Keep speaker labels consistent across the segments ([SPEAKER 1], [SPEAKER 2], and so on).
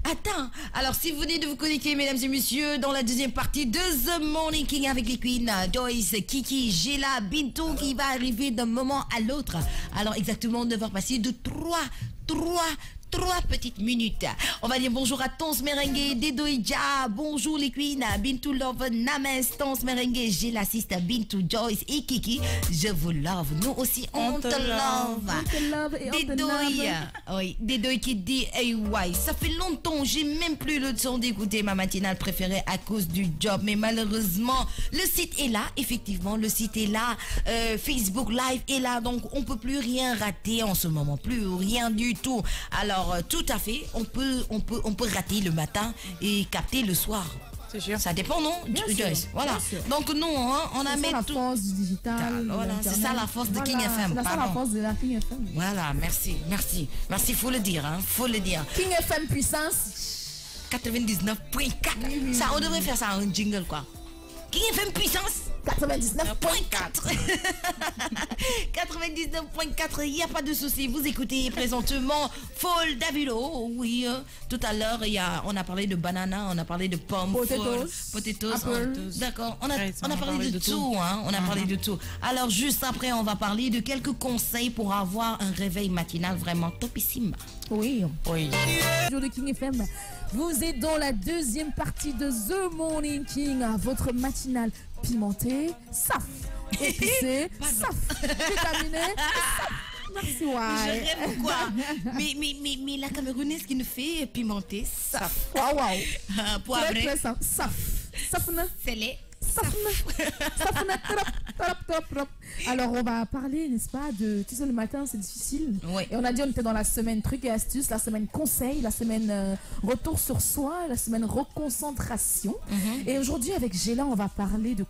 [SPEAKER 1] Attends, alors si vous venez de vous connecter, mesdames et messieurs, dans la deuxième partie de The Morning King avec les Queens, Joyce, Kiki, Gela, Bintou qui va arriver d'un moment à l'autre. Alors exactement, on va passer de 3 petites minutes. On va dire bonjour à Tons Merengue, Dedoïja, bonjour les Queens, Bintou Love, Names, Tons Merengue, j'ai l'assiste Bintou, Joyce et Kiki. Je vous love, nous aussi on te love. Dedoï, oui, Dedoï qui dit hey ouais, ça fait longtemps, j'ai même plus le temps d'écouter ma matinale préférée à cause du job, mais malheureusement le site est là, effectivement le site est là, Facebook Live est là, donc on peut plus rien rater en ce moment, plus rien du tout. Alors tout à fait, on peut rater le matin et capter le soir.
[SPEAKER 2] C'est sûr.
[SPEAKER 1] Ça dépend, non?
[SPEAKER 2] Bien sûr,
[SPEAKER 1] voilà.
[SPEAKER 2] bien sûr.
[SPEAKER 1] Donc nous, hein, on a mis
[SPEAKER 3] la
[SPEAKER 1] tout.
[SPEAKER 3] force du digital.
[SPEAKER 1] Voilà, c'est ça la force de King FM.
[SPEAKER 3] C'est ça la force de la King FM.
[SPEAKER 1] Voilà, merci, faut le dire, hein, faut le dire.
[SPEAKER 3] King FM puissance
[SPEAKER 1] 99.4. Ça, on devrait faire ça en jingle quoi. King FM puissance
[SPEAKER 3] 99.4.
[SPEAKER 1] 99.4, il n'y a pas de souci. Vous écoutez présentement Fall Davido. Oui, tout à l'heure, on a parlé de banana, on a parlé de pommes, potatoes. D'accord, on a parlé de tout. Hein, on a parlé de tout. Alors, juste après, on va parler de quelques conseils pour avoir un réveil matinal vraiment topissime.
[SPEAKER 3] Oui. Jour de King FM. Vous êtes dans la deuxième partie de The Morning King, votre matinale pimentée, saf, épicée, saf, vitaminé, saf. Merci, ouais.
[SPEAKER 1] Je rêve quoi. mais la Camerounaise qui nous fait pimenter, saf.
[SPEAKER 3] Waouh.
[SPEAKER 1] Poivré.
[SPEAKER 3] Très simple, saf. Safna.
[SPEAKER 1] Scellé.
[SPEAKER 3] Safna. Trop. Alors, on va parler, n'est-ce pas, de... Tu sais, le matin, c'est difficile.
[SPEAKER 1] Oui.
[SPEAKER 3] Et on a dit, on était dans la semaine trucs et astuces, la semaine conseils, la semaine retour sur soi, la semaine reconcentration. Et aujourd'hui, avec Géla, on va parler de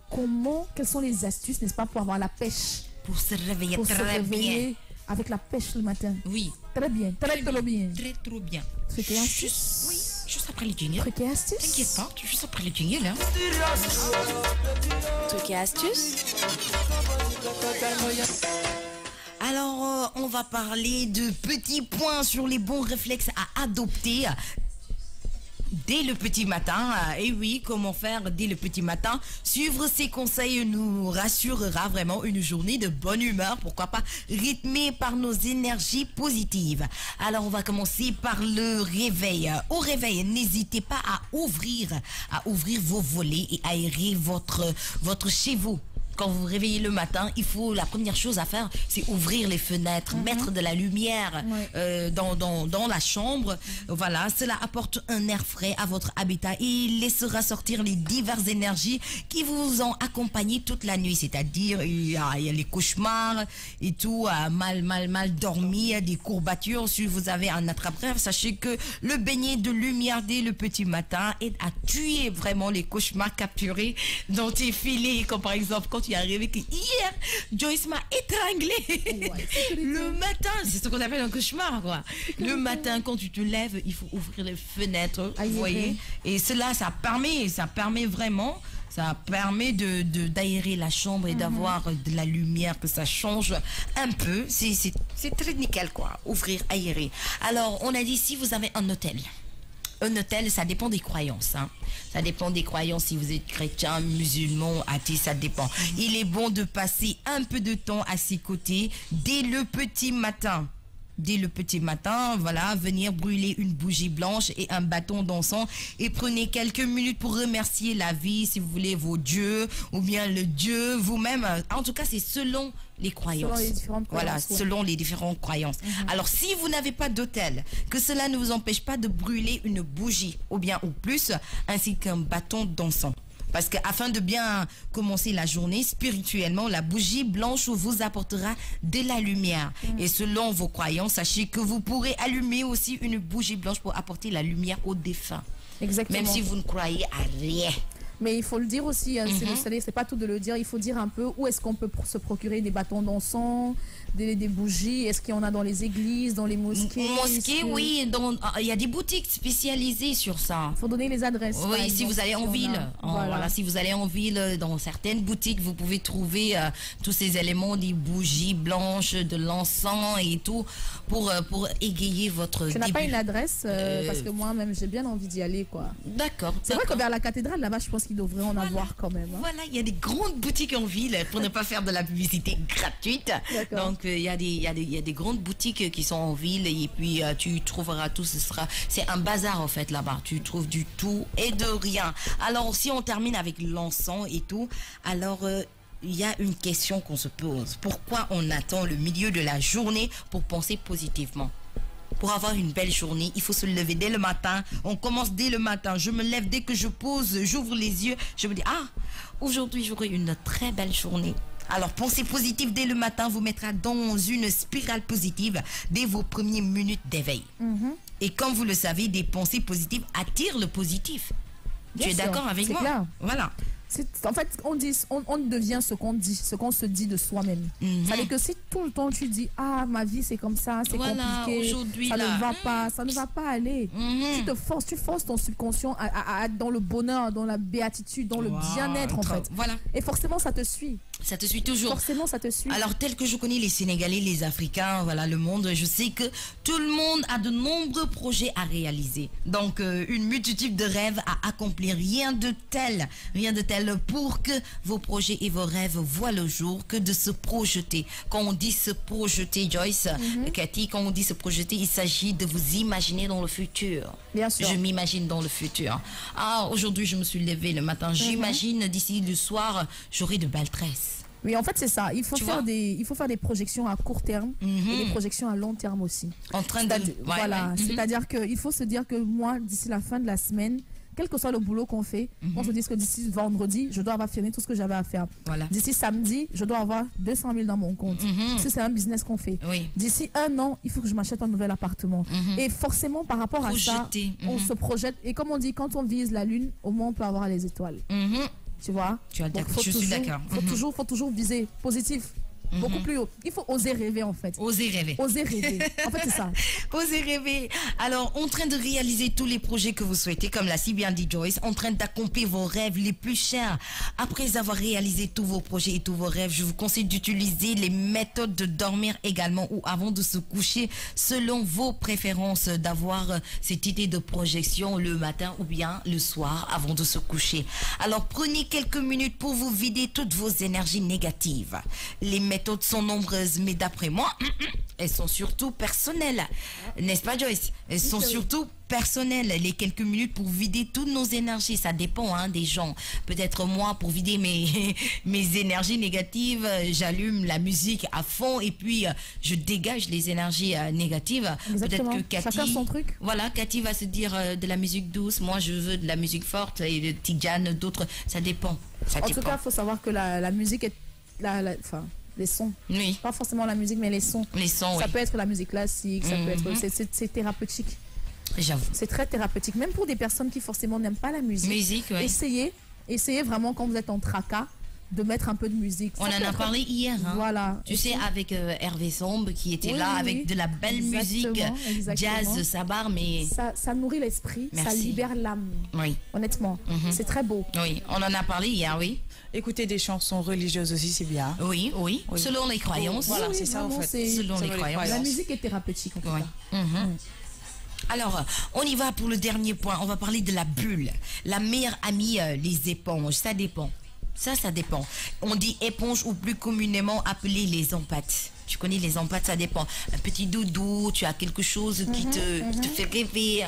[SPEAKER 3] quelles sont les astuces, n'est-ce pas, pour avoir la pêche.
[SPEAKER 1] Pour se réveiller bien.
[SPEAKER 3] Avec la pêche le matin.
[SPEAKER 1] Oui.
[SPEAKER 3] Très bien. Très trop bien. Trucs et astuces.
[SPEAKER 1] Oui, juste après les jingles.
[SPEAKER 3] Trucs et astuces.
[SPEAKER 1] T'inquiète pas, juste après les jingles. Hein.
[SPEAKER 4] Trucs et astuces.
[SPEAKER 1] Alors, on va parler de petits points sur les bons réflexes à adopter dès le petit matin. Et oui, comment faire dès le petit matin? Suivre ces conseils nous rassurera vraiment une journée de bonne humeur, pourquoi pas rythmée par nos énergies positives. Alors on va commencer par le réveil. Au réveil, n'hésitez pas à ouvrir vos volets et aérer votre chez vous. Quand vous vous réveillez le matin, la première chose à faire, c'est ouvrir les fenêtres, mettre de la lumière dans la chambre. Voilà, cela apporte un air frais à votre habitat et laissera sortir les diverses énergies qui vous ont accompagné toute la nuit. C'est-à-dire, il y a les cauchemars et tout, mal dormi, des courbatures. Si vous avez un attrape-rêve, sachez que le beignet de lumière dès le petit matin aide à tuer vraiment les cauchemars capturés dans tes filets. Comme par exemple, quand tu es arrivé que hier, Joyce m'a étranglé. Le matin, c'est ce qu'on appelle un cauchemar, quoi. Le matin, quand tu te lèves, il faut ouvrir les fenêtres, vous voyez. Et cela, ça permet vraiment, ça permet d'aérer la chambre et d'avoir de la lumière, que ça change un peu. C'est très nickel, quoi. Ouvrir, aérer. Alors, on a dit, si vous avez un hôtel, ça dépend des croyances. Hein. Ça dépend des croyances. Si vous êtes chrétien, musulman, athée, ça dépend. Il est bon de passer un peu de temps à ses côtés dès le petit matin. Voilà, venir brûler une bougie blanche et un bâton d'encens et prenez quelques minutes pour remercier la vie, si vous voulez, vos dieux ou bien le Dieu vous-même. En tout cas, c'est selon les croyances. Selon les différentes croyances. Alors, si vous n'avez pas d'hôtel, que cela ne vous empêche pas de brûler une bougie ou plus, ainsi qu'un bâton d'encens. Parce qu'afin de bien commencer la journée spirituellement, la bougie blanche vous apportera de la lumière. Et selon vos croyances, sachez que vous pourrez allumer aussi une bougie blanche pour apporter la lumière aux défunts.
[SPEAKER 3] Exactement.
[SPEAKER 1] Même si vous ne croyez à rien.
[SPEAKER 3] Mais il faut le dire aussi, c'est pas tout de le dire, il faut dire un peu où est-ce qu'on peut se procurer des bâtons d'encens, des bougies? Est-ce qu'il y en a dans les églises, dans les mosquées?
[SPEAKER 1] Mosquée, oui. Il y a des boutiques spécialisées sur ça.
[SPEAKER 3] Il faut donner les adresses.
[SPEAKER 1] Oui, si vous allez en ville.
[SPEAKER 3] Voilà.
[SPEAKER 1] Si vous allez en ville, dans certaines boutiques, vous pouvez trouver tous ces éléments, des bougies blanches, de l'encens et tout, pour égayer votre
[SPEAKER 3] Tu n'as
[SPEAKER 1] début.
[SPEAKER 3] pas une adresse parce que moi-même, j'ai bien envie d'y aller, quoi.
[SPEAKER 1] D'accord.
[SPEAKER 3] C'est vrai que vers la cathédrale, là-bas, je pense qu'il devrait en avoir quand même. Hein.
[SPEAKER 1] Voilà, il y a des grandes boutiques en ville pour ne pas faire de la publicité gratuite. Donc, il y a des grandes boutiques qui sont en ville et puis tu trouveras tout. C'est un bazar en fait là-bas. Tu trouves du tout et de rien. Alors, si on termine avec l'encens et tout, alors il y a une question qu'on se pose. Pourquoi on attend le milieu de la journée pour penser positivement? Pour avoir une belle journée, il faut se lever dès le matin. On commence dès le matin. Je me lève dès que je pose, j'ouvre les yeux. Je me dis, aujourd'hui j'aurai une très belle journée. Alors, pensez positif dès le matin vous mettra dans une spirale positive dès vos premières minutes d'éveil. Et comme vous le savez, des pensées positives attirent le positif. Tu es d'accord avec moi?
[SPEAKER 3] Clair.
[SPEAKER 1] Voilà.
[SPEAKER 3] En fait, on devient ce qu'on dit, ce qu'on se dit de soi-même. Ça veut dire que si tout le temps tu dis ma vie c'est comme ça, c'est compliqué, ça ne va pas, ça ne va pas aller. Tu forces ton subconscient à être dans le bonheur, dans la béatitude, dans le bien-être en fait.
[SPEAKER 1] Voilà.
[SPEAKER 3] Et forcément ça te suit.
[SPEAKER 1] Ça te suit toujours.
[SPEAKER 3] Forcément, ça te suit.
[SPEAKER 1] Alors, tel que je connais les Sénégalais, les Africains, voilà, le monde, je sais que tout le monde a de nombreux projets à réaliser. Donc, une multitude de rêves à accomplir. Rien de tel pour que vos projets et vos rêves voient le jour que de se projeter. Quand on dit se projeter, Joyce, Cathy, quand on dit se projeter, il s'agit de vous imaginer dans le futur.
[SPEAKER 3] Bien sûr.
[SPEAKER 1] Je m'imagine dans le futur. Aujourd'hui, je me suis levée le matin. J'imagine d'ici le soir, j'aurai de belles tresses.
[SPEAKER 3] Oui, en fait, c'est ça. Il faut faire des projections à court terme et des projections à long terme aussi. C'est-à-dire qu'il faut se dire que moi, d'ici la fin de la semaine, quel que soit le boulot qu'on fait, on se dit que d'ici vendredi, je dois avoir fini tout ce que j'avais à faire.
[SPEAKER 1] Voilà.
[SPEAKER 3] D'ici samedi, je dois avoir 200 000 dans mon compte. Si c'est un business qu'on fait. D'ici un an, il faut que je m'achète un nouvel appartement. Et forcément, par rapport à ça, on se projette. Et comme on dit, quand on vise la lune, au moins on peut avoir les étoiles. Tu vois?
[SPEAKER 1] Je suis d'accord.
[SPEAKER 3] Faut toujours viser positif. Beaucoup plus haut. Il faut oser rêver en fait.
[SPEAKER 1] Oser rêver.
[SPEAKER 3] Oser rêver. En fait, c'est ça.
[SPEAKER 1] Oser rêver. Alors, en train de réaliser tous les projets que vous souhaitez, comme l'a si bien dit Joyce, en train d'accomplir vos rêves les plus chers. Après avoir réalisé tous vos projets et tous vos rêves, je vous conseille d'utiliser les méthodes de dormir également ou avant de se coucher, selon vos préférences, d'avoir cette idée de projection le matin ou bien le soir avant de se coucher. Alors, prenez quelques minutes pour vous vider toutes vos énergies négatives. Les méthodes sont nombreuses, mais d'après moi, elles sont surtout personnelles. N'est-ce pas, Joyce? Elles sont surtout personnelles. Les quelques minutes pour vider toutes nos énergies, ça dépend des gens. Peut-être moi, pour vider mes énergies négatives, j'allume la musique à fond et puis je dégage les énergies négatives.
[SPEAKER 3] Exactement.
[SPEAKER 1] Peut-être que Cathy,
[SPEAKER 3] chacun son truc.
[SPEAKER 1] Voilà, Cathy va se dire de la musique douce. Moi, je veux de la musique forte et de Tidjane, d'autres. Ça dépend.
[SPEAKER 3] En tout cas, il faut savoir que la musique est... les sons.
[SPEAKER 1] Oui.
[SPEAKER 3] Pas forcément la musique, mais les sons.
[SPEAKER 1] Les sons,
[SPEAKER 3] ça peut être la musique classique, ça peut être... C'est thérapeutique.
[SPEAKER 1] J'avoue.
[SPEAKER 3] C'est très thérapeutique. Même pour des personnes qui forcément n'aiment pas la musique. Essayez vraiment quand vous êtes en tracas de mettre un peu de musique.
[SPEAKER 1] On en a parlé hier.
[SPEAKER 3] Voilà.
[SPEAKER 1] Tu sais, avec Hervé Sombre qui était là avec de la belle musique, jazz, sabar, mais...
[SPEAKER 3] Ça nourrit l'esprit, ça libère l'âme.
[SPEAKER 1] Oui.
[SPEAKER 3] Honnêtement, c'est très beau.
[SPEAKER 1] Oui, on en a parlé hier, oui.
[SPEAKER 2] Écouter des chansons religieuses aussi, c'est bien.
[SPEAKER 1] Oui. Selon les croyances.
[SPEAKER 2] Voilà, c'est ça en fait.
[SPEAKER 1] Selon les croyances.
[SPEAKER 3] La musique est thérapeutique en tout cas.
[SPEAKER 1] Alors, on y va pour le dernier point. On va parler de la bulle. La meilleure amie, les éponges. Ça dépend. Ça dépend. On dit éponge ou plus communément appelé les empâtes. Tu connais les empâtes, ça dépend. Un petit doudou, tu as quelque chose qui te fait rêver.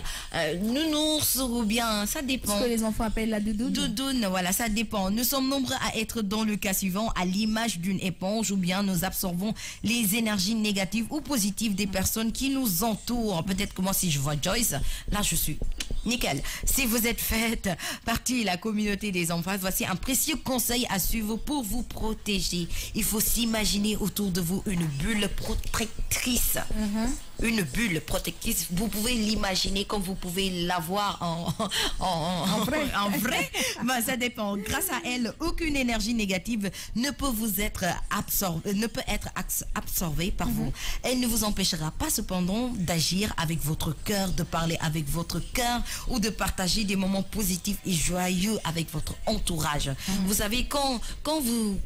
[SPEAKER 1] Nounours ou bien, ça dépend.
[SPEAKER 3] Ce que les enfants appellent la doudoune.
[SPEAKER 1] Doudoune, voilà, ça dépend. Nous sommes nombreux à être dans le cas suivant, à l'image d'une éponge, ou bien nous absorbons les énergies négatives ou positives des personnes qui nous entourent. Peut-être que moi, si je vois Joyce, là, je suis nickel. Si vous êtes faite partie de la communauté des enfants, voici un précieux conseil à suivre pour vous protéger. Il faut s'imaginer autour de vous une bulle protectrice. une bulle protectrice. Vous pouvez l'imaginer comme vous pouvez l'avoir en vrai. Ben, ça dépend. Grâce à elle, aucune énergie négative ne peut être absorbée par vous. Elle ne vous empêchera pas cependant d'agir avec votre cœur, de parler avec votre cœur ou de partager des moments positifs et joyeux avec votre entourage. Vous savez, quand vous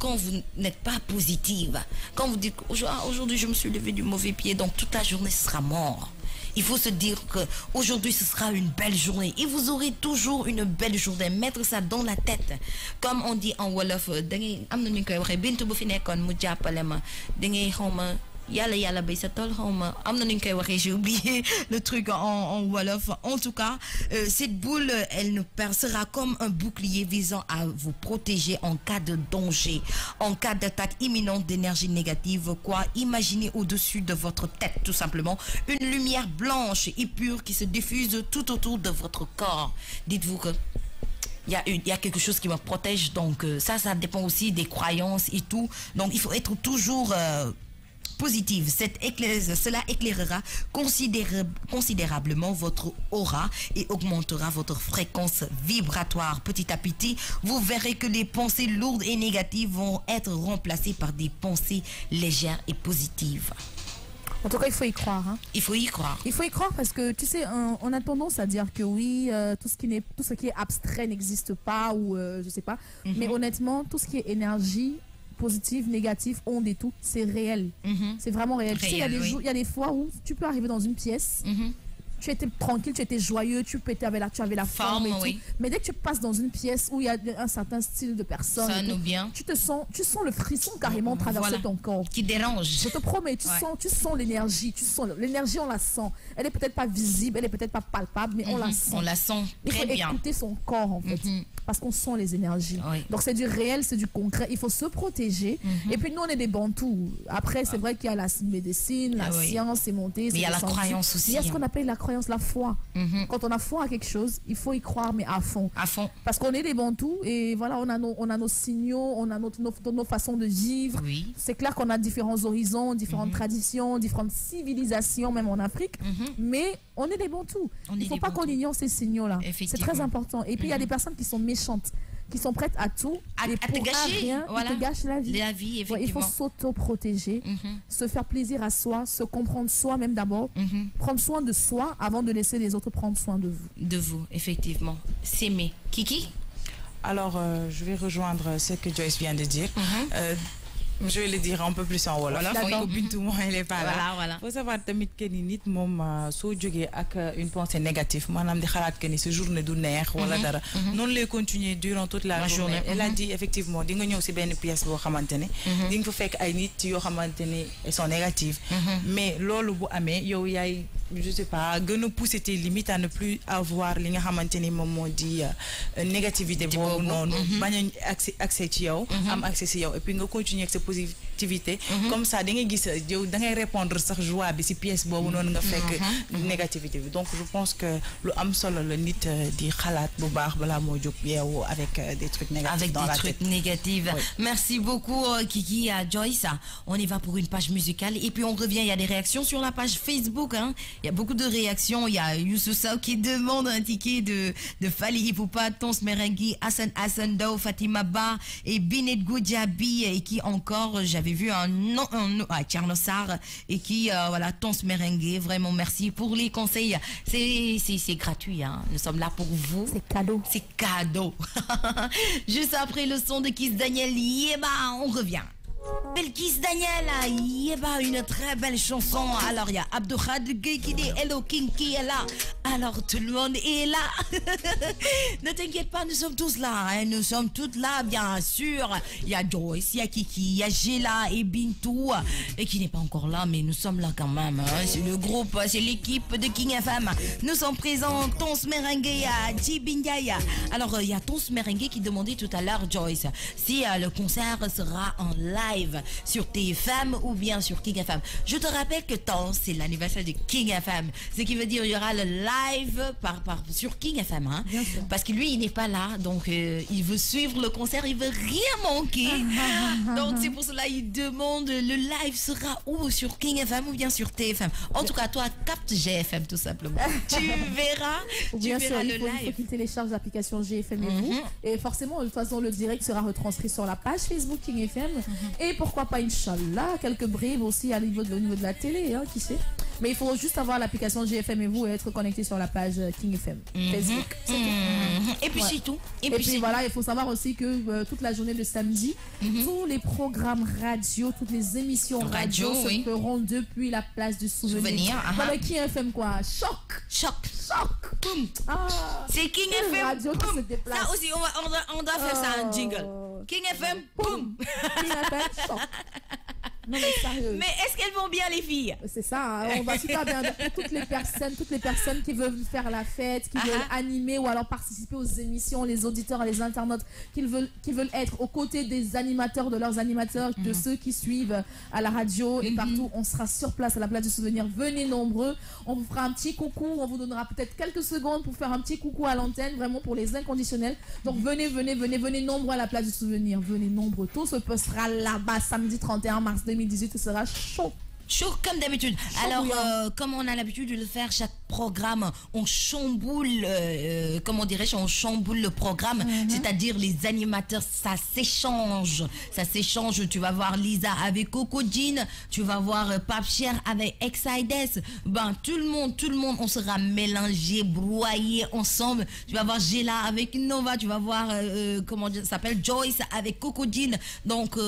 [SPEAKER 1] n'êtes pas positive, quand vous dites aujourd'hui je me suis levé du mauvais pied, donc toute la journée sera mort. Il faut se dire que aujourd'hui ce sera une belle journée et vous aurez toujours une belle journée. Mettre ça dans la tête. Comme on dit en Wolof, j'ai oublié le truc en Wolof. En tout cas, cette boule, elle sera comme un bouclier visant à vous protéger en cas de danger, en cas d'attaque imminente d'énergie négative. Imaginez au-dessus de votre tête, tout simplement, une lumière blanche et pure qui se diffuse tout autour de votre corps. Dites-vous que il y a quelque chose qui me protège. Donc ça dépend aussi des croyances et tout. Donc il faut être toujours positive. Cela éclairera considérablement votre aura et augmentera votre fréquence vibratoire. Petit à petit, vous verrez que les pensées lourdes et négatives vont être remplacées par des pensées légères et positives.
[SPEAKER 3] En tout cas, il faut y croire. Hein.
[SPEAKER 1] Il faut y croire.
[SPEAKER 3] Il faut y croire parce que, tu sais, on a tendance à dire que oui, tout ce qui est abstrait n'existe pas ou je sais pas. Mais honnêtement, tout ce qui est énergie positive, négative, onde et tout, c'est réel. C'est vraiment réel. Tu sais, il y a des fois où tu peux arriver dans une pièce, tu étais tranquille, tu étais joyeux, tu avais la forme et tout. Mais dès que tu passes dans une pièce où il y a un certain style de personne, tu sens le frisson carrément traverser ton corps.
[SPEAKER 1] Qui dérange.
[SPEAKER 3] Je te promets, tu sens l'énergie, l'énergie, on la sent. Elle est peut-être pas visible, elle est peut-être pas palpable, mais on la sent.
[SPEAKER 1] On la sent très bien.
[SPEAKER 3] Il faut écouter son corps en fait, parce qu'on sent les énergies. Donc c'est du réel, c'est du concret. Il faut se protéger. Et puis nous on est des bantous. Après c'est vrai qu'il y a la médecine, la science, c'est monté.
[SPEAKER 1] Mais il y a la croyance aussi.
[SPEAKER 3] Il y a ce qu'on appelle la croyance, la foi. Quand on a foi à quelque chose, il faut y croire, mais à fond.
[SPEAKER 1] À fond.
[SPEAKER 3] Parce qu'on est des bantous et voilà, on a nos signaux, on a nos façons de vivre. C'est clair qu'on a différents horizons, différentes traditions, différentes civilisations, même en Afrique. Mais on est des bantous. Il ne faut pas qu'on ignore ces signaux-là. C'est très important. Et puis il y a des personnes qui sont méchantes, qui sont prêtes à tout,
[SPEAKER 1] à te gâcher,
[SPEAKER 3] rien, te gâchent la vie.
[SPEAKER 1] Effectivement.
[SPEAKER 3] Il faut s'auto-protéger, se faire plaisir à soi, se comprendre soi-même d'abord, prendre soin de soi avant de laisser les autres prendre soin de vous.
[SPEAKER 1] De vous, effectivement. S'aimer. Kiki?
[SPEAKER 2] Alors, je vais rejoindre ce que Joyce vient de dire. Je vais le dire un peu plus en wolof. Voilà, Bintou, moi, elle est pas là.
[SPEAKER 1] Voilà.
[SPEAKER 2] Faut savoir tamit que ni nit mom so jógee ak une pensée négative manam di xalat que ni ce journée du neex wala dara non lay continuer durant toute la journée. Elle a dit effectivement di nga ñëw ci ben pièce bo xamantene di nga fa fekk ay nit yo xamantene elles sont négatives mais lolu bu amé yow yaay je sais pas gëna pousser tes limites à ne plus avoir li nga xamantene mom mo di négativité bobu nonu bañ accès ci yow am accès ci yow et puis nga continuer ak positivité comme ça da ngay gis yow da ngay répondre sax joie bi ci pièce bobu non nga fekk négativité bi. Donc je pense que lu am solo la nit di xalaat bu baax bala mo jóg yeewu avec des trucs négatifs dans la tête.
[SPEAKER 1] Négatifs. Merci beaucoup Kiki à Joyce. On y va pour une page musicale et puis on revient. Il y a des réactions sur la page Facebook. Il y a beaucoup de réactions. Il y a Youssousa qui demande un ticket de Fali Ipupa, Tons Merengui, Hassan Dao, Fatima Ba et Binet Goudjabi et qui encore j'avais vu un nom à Tchernossar et qui voilà Tons Merengue. Vraiment merci pour les conseils. C'est gratuit. Nous sommes là pour vous.
[SPEAKER 3] C'est cadeau.
[SPEAKER 1] C'est cadeau. Juste après le son de Kiss Daniel, on revient. Belle Kiss Daniel, une très belle chanson. Alors il y a Abdoukhad Gueye qui dit Hello King qui est là. Alors tout le monde est là. Ne t'inquiète pas, nous sommes tous là. Nous sommes toutes là, bien sûr. Il y a Joyce, il y a Kiki, il y a Gela et Bintou. Et qui n'est pas encore là, mais nous sommes là quand même. C'est le groupe, c'est l'équipe de King FM. Nous sommes présents, Tons Merengue, Djibindiaï. Alors il y a Tons Merengue qui demandait tout à l'heure, Joyce, si le concert sera en live. sur TFM ou bien sur King FM. Je te rappelle que c'est l'anniversaire de King FM. Ce qui veut dire il y aura le live sur King FM. Hein, parce que lui, il n'est pas là. Donc, il veut suivre le concert. Il veut rien manquer. Donc, c'est pour cela qu'il demande le live sera où? Sur King FM ou bien sur TFM? En tout cas, toi, capte GFM tout simplement. Tu verras,
[SPEAKER 3] bien sûr,
[SPEAKER 1] le
[SPEAKER 3] live. Il faut qu'il télécharge l'application GFM et vous. Et forcément, de toute façon, le direct sera retranscrit sur la page Facebook King FM. Et pourquoi pas, Inch'Allah, quelques brides aussi au niveau de la télé, hein, qui sait. Mais il faut juste avoir l'application GFM et vous et être connecté sur la page King FM. Facebook.
[SPEAKER 1] Et puis c'est tout.
[SPEAKER 3] Et puis voilà, il faut savoir aussi que toute la journée de samedi, tous les programmes radio, toutes les émissions radio se feront depuis la place du souvenir. Voilà, King FM quoi. Choc.
[SPEAKER 1] Boum. C'est King FM.
[SPEAKER 3] Radio qui se déplace.
[SPEAKER 1] Ça aussi, on doit faire ça en jingle. King FM. Boum.
[SPEAKER 3] King FM. Choc. Non, mais sérieux.
[SPEAKER 1] Mais est-ce qu'elles vont bien, les filles?
[SPEAKER 3] C'est ça, hein, on va super bien. Toutes les personnes qui veulent faire la fête, qui veulent animer ou alors participer aux émissions, les auditeurs et les internautes, qui veulent être aux côtés des animateurs, de leurs animateurs, de ceux qui suivent à la radio et partout. On sera sur place à la place du souvenir. Venez nombreux. On vous fera un petit coucou. On vous donnera peut-être quelques secondes pour faire un petit coucou à l'antenne, vraiment pour les inconditionnels. Donc venez nombreux à la place du souvenir. Venez nombreux. Tout se passera là-bas samedi 31 mars 2018, ce sera chaud.
[SPEAKER 1] Chaud comme d'habitude. Alors, comme on a l'habitude de le faire, chaque programme, on chamboule, comment dirais-je, on chamboule le programme, c'est-à-dire les animateurs, ça s'échange. Tu vas voir Lisa avec Coco Jean, tu vas voir Pape Cher avec Exides. Ben, tout le monde, on sera mélangé, broyé ensemble. Tu vas voir Gela avec Nova, tu vas voir, comment ça s'appelle, Joyce avec Coco Jean. Donc,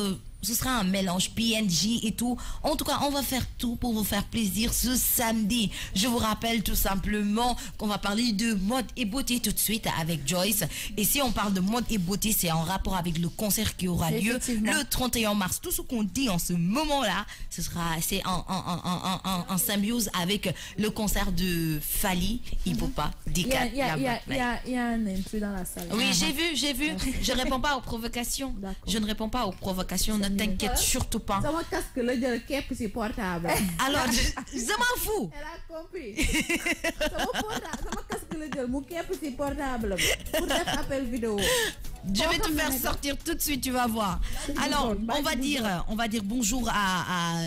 [SPEAKER 1] ce sera un mélange PNJ et tout. En tout cas, on va faire tout pour vous faire plaisir ce samedi. Je vous rappelle tout simplement qu'on va parler de mode et beauté tout de suite avec Joyce. Et si on parle de mode et beauté, c'est en rapport avec le concert qui aura lieu le 31 mars. Tout ce qu'on dit en ce moment-là, c'est en symbiose avec le concert de Fally Ipupa Dika.
[SPEAKER 3] Il y a un intrus dans la salle.
[SPEAKER 1] Oui, j'ai vu. Je ne réponds pas aux provocations. Je ne réponds pas aux provocations. Ne t'inquiète surtout pas.
[SPEAKER 3] Ça m'a casse que le cap c'est portable.
[SPEAKER 1] Alors, je m'en fous.
[SPEAKER 3] Elle a compris. Ça m'a casse que le cap c'est portable. Pour faire appel vidéo.
[SPEAKER 1] Je vais te faire sortir tout de suite, tu vas voir. Alors, on va dire bonjour à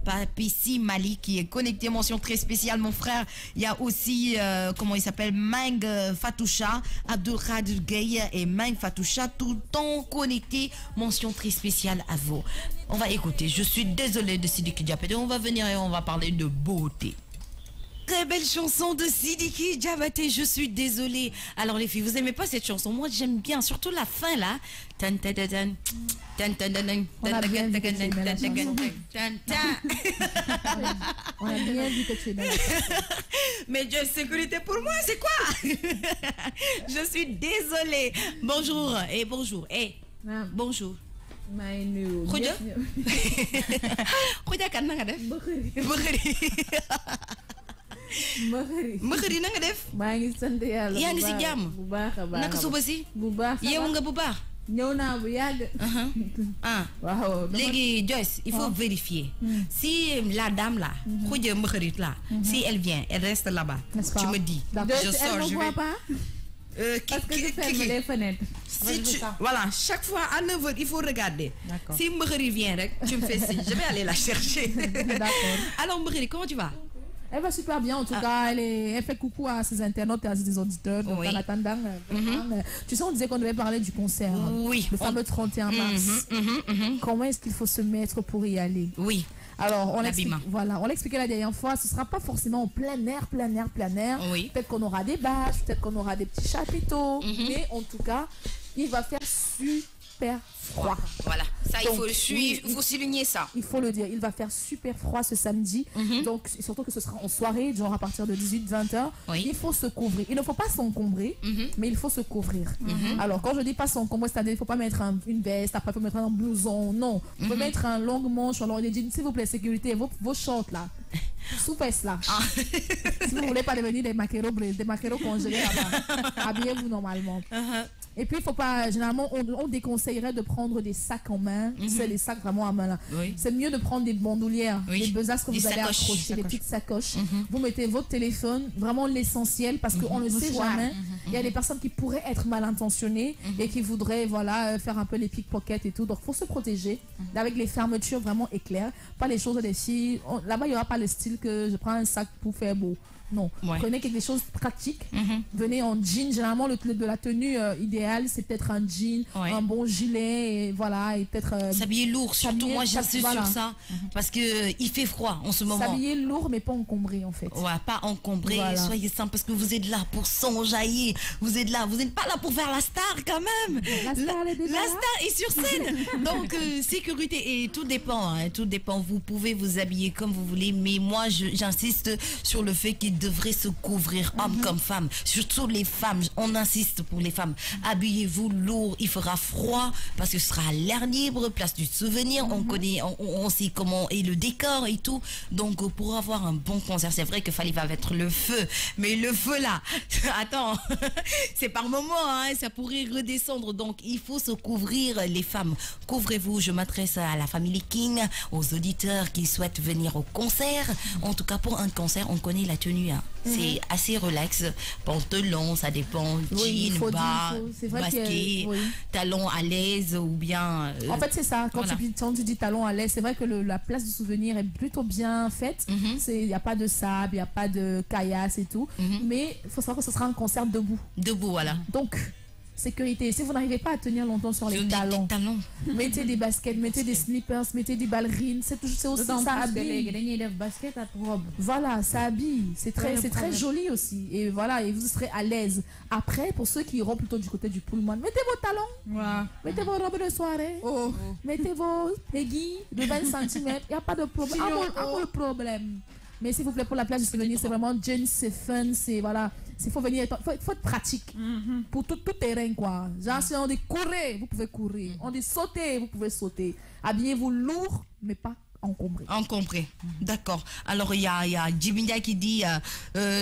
[SPEAKER 1] Papissi Mali qui est connecté, mention très spéciale, mon frère. Il y a aussi, comment il s'appelle, Mang Fatoucha, Abdulkadir Gueye et Mang Fatoucha, tout le temps connecté, mention très spéciale à vous. On va écouter, je suis désolée de Sidiki Diabaté, on va venir et on va parler de beauté. Très belle chanson de Sidiki Diabaté, je suis désolée. Alors les filles, vous aimez pas cette chanson? Moi j'aime bien, surtout la fin là.
[SPEAKER 3] On a bien vu que tu aimais la chanson. On a bien vu que tu aimais la chanson.
[SPEAKER 1] Mais Dieu, sécurité pour moi, c'est quoi? Je suis désolée. Bonjour et bonjour. Bonjour. Khoudia kan na nga def? Bëxëri. Mëxëri na nga def?
[SPEAKER 3] Maa ngi sant yàlla.
[SPEAKER 1] Yaa ngi si jàmm?
[SPEAKER 3] Bu baax a baax.
[SPEAKER 1] Naka suba si?
[SPEAKER 3] Bu baax.
[SPEAKER 1] Yeewu nga bu baax?
[SPEAKER 3] ñëw naa bu yàgg. Waaw.
[SPEAKER 1] Léegi Joyce, il faut vérifier. Si la dame là, Khoudia Mëxëri là, si elle vient, elle reste là-bas. Tu me dis. Je sors, je vais.
[SPEAKER 3] Parce que je ferme les fenêtres.
[SPEAKER 1] Voilà, chaque fois à 9h, il faut regarder. Si Mbékhari vient, tu me fais signe. Je vais aller la chercher.
[SPEAKER 3] D'accord.
[SPEAKER 1] Alors Mbékhari, comment tu vas?
[SPEAKER 3] Elle va super bien, en tout cas. Elle fait coucou à ses internautes et à ses auditeurs. Donc, en attendant, tu sais, on disait qu'on devait parler du concert.
[SPEAKER 1] Oui.
[SPEAKER 3] Le fameux 31 mars. Comment est-ce qu'il faut se mettre pour y aller?
[SPEAKER 1] Oui.
[SPEAKER 3] Alors, on l'expliquait la dernière fois, ce ne sera pas forcément en plein air.
[SPEAKER 1] Oui.
[SPEAKER 3] Peut-être qu'on aura des bâches, peut-être qu'on aura des petits chapiteaux, mais en tout cas, il va faire super froid.
[SPEAKER 1] Voilà, ça donc, il faut souligner ça.
[SPEAKER 3] Il faut le dire, il va faire super froid ce samedi, donc surtout que ce sera en soirée, genre à partir de 18-20h. Il faut se couvrir. Il ne faut pas s'encombrer, mais il faut se couvrir. Alors quand je dis pas s'encombrer, c'est-à-dire il ne faut pas mettre une veste, après il faut mettre un blouson, non. Il faut mettre un long manche, alors il dit s'il vous plaît, sécurité, vos shorts là. Soupesse là. Si vous voulez pas devenir des maquereaux congelés là-bas, habillez-vous normalement. Et puis, il faut pas, généralement, on déconseillerait de prendre des sacs en main. C'est les sacs vraiment à main là. C'est mieux de prendre des bandoulières, des besaces que vous allez accrocher, des petites sacoches. Vous mettez votre téléphone, vraiment l'essentiel, parce qu'on ne sait jamais. Il y a des personnes qui pourraient être mal intentionnées et qui voudraient, voilà, faire un peu les pickpockets et tout. Donc, il faut se protéger avec les fermetures vraiment éclair. Pas les choses des filles. Là-bas, il n'y aura pas le style que je prends un sac pour faire beau. Non, prenez quelque chose de pratique. Venez en jean. Généralement, de la tenue idéale, c'est peut-être un jean, un bon gilet, et voilà, et peut-être
[SPEAKER 1] s'habiller lourd. Surtout, moi, j'insiste sur ça parce que il fait froid en ce moment.
[SPEAKER 3] S'habiller lourd, mais pas encombré en fait.
[SPEAKER 1] Ouais, pas encombré. Soyez simple parce que vous êtes là pour s'enjailler. Vous êtes là. Vous n'êtes pas là pour faire la star quand même.
[SPEAKER 3] La star
[SPEAKER 1] est sur scène. Donc sécurité et tout dépend. Hein, tout dépend. Vous pouvez vous habiller comme vous voulez, mais moi, j'insiste sur le fait qu'il devrait se couvrir, hommes comme femmes, surtout les femmes. On insiste pour les femmes. Habillez-vous lourd, il fera froid parce que ce sera à l'air libre, place du souvenir. On connaît, on sait comment est le décor et tout. Donc pour avoir un bon concert, c'est vrai que Fally va mettre le feu, mais le feu là, attends, c'est par moment, hein, ça pourrait redescendre. Donc il faut se couvrir, les femmes. Couvrez-vous. Je m'adresse à la famille King, aux auditeurs qui souhaitent venir au concert. En tout cas pour un concert, on connaît la tenue. C'est assez relax, pantalon, ça dépend, jean, bas, basket, talons à l'aise ou bien...
[SPEAKER 3] en fait c'est ça, quand tu dis talons à l'aise, c'est vrai que la place du souvenir est plutôt bien faite, il n'y a pas de sable, il n'y a pas de caillasse et tout, mais il faut savoir que ce sera un concert debout.
[SPEAKER 1] Debout, voilà.
[SPEAKER 3] Donc... sécurité. Si vous n'arrivez pas à tenir longtemps sur les talons, mettez des baskets, mettez des slippers, mettez des ballerines. C'est aussi ça habille. Voilà, ça habille. C'est très joli aussi. Et voilà, et vous serez à l'aise. Après, pour ceux qui iront plutôt du côté du pullman, mettez vos talons, mettez vos robes de soirée, mettez vos aiguilles de 20 cm. Il n'y a pas de problème. Pas de problème. Mais s'il vous plaît, pour la plage du souvenir, c'est vraiment jeans, c'est fun, c'est voilà. Il faut venir, faut être pratique pour tout terrain quoi. Genre si on dit courir, vous pouvez courir. On dit sauter, vous pouvez sauter. Habillez-vous lourd, mais pas encombré.
[SPEAKER 1] Encombré, d'accord. Alors il y a Djibindia qui dit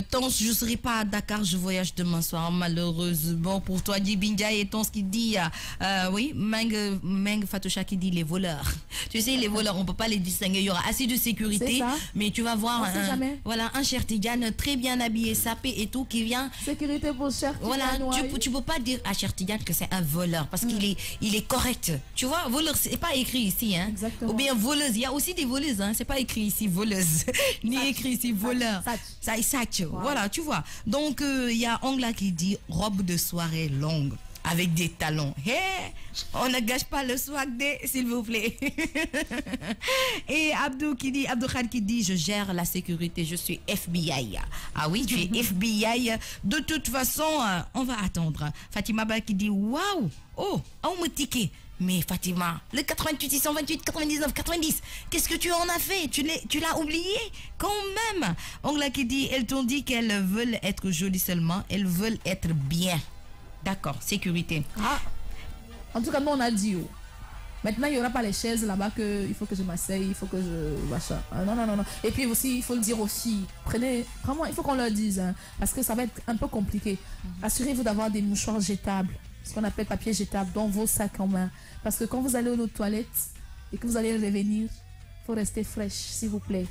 [SPEAKER 1] Tons, je ne serai pas à Dakar, je voyage demain soir. Malheureusement pour toi Djibindia, et Tons qui dit oui, Meng Fatoucha qui dit les voleurs. Tu sais, les voleurs, on ne peut pas les distinguer. Il y aura assez de sécurité, mais tu vas voir un Chertidiane très bien habillé, sapé et tout qui vient.
[SPEAKER 3] Sécurité pour Chertidiane.
[SPEAKER 1] Voilà, tu peux pas dire à Chertidiane que c'est un voleur parce qu'il est correct. Tu vois, voleur, c'est pas écrit ici. Hein.
[SPEAKER 3] Exactement.
[SPEAKER 1] Ou bien voleuse, il y a aussi des voleuses, hein. C'est pas écrit ici voleuse, ni écrit ici voleur. Ça est satch. Voilà, tu vois. Donc il y a Angla qui dit robe de soirée longue avec des talons. Hey, on ne gâche pas le swag s'il vous plaît. Et Abdou Khan qui dit je gère la sécurité, je suis FBI. Ah oui, tu es FBI. De toute façon, on va attendre. Fatima Ba qui dit waouh, oh, on me ticket. Mais Fatima, le 88, 628, 99, 90, qu'est-ce que tu en as fait? Tu l'as oublié? Quand même. Ongla qui dit, elles t'ont dit qu'elles veulent être jolies seulement, elles veulent être bien. D'accord, sécurité.
[SPEAKER 3] Ah. En tout cas, nous on a dit. Oh. Maintenant, il n'y aura pas les chaises là-bas que il faut que je m'asseye, il faut que je... machin. Non. Et puis aussi, il faut le dire aux filles. Prenez... Vraiment, il faut qu'on leur dise. Hein, parce que ça va être un peu compliqué. Assurez-vous d'avoir des mouchoirs jetables. Ce qu'on appelle papier jetable dans vos sacs en main. Parce que quand vous allez aux toilettes et que vous allez revenir, il faut rester fraîche, s'il vous plaît.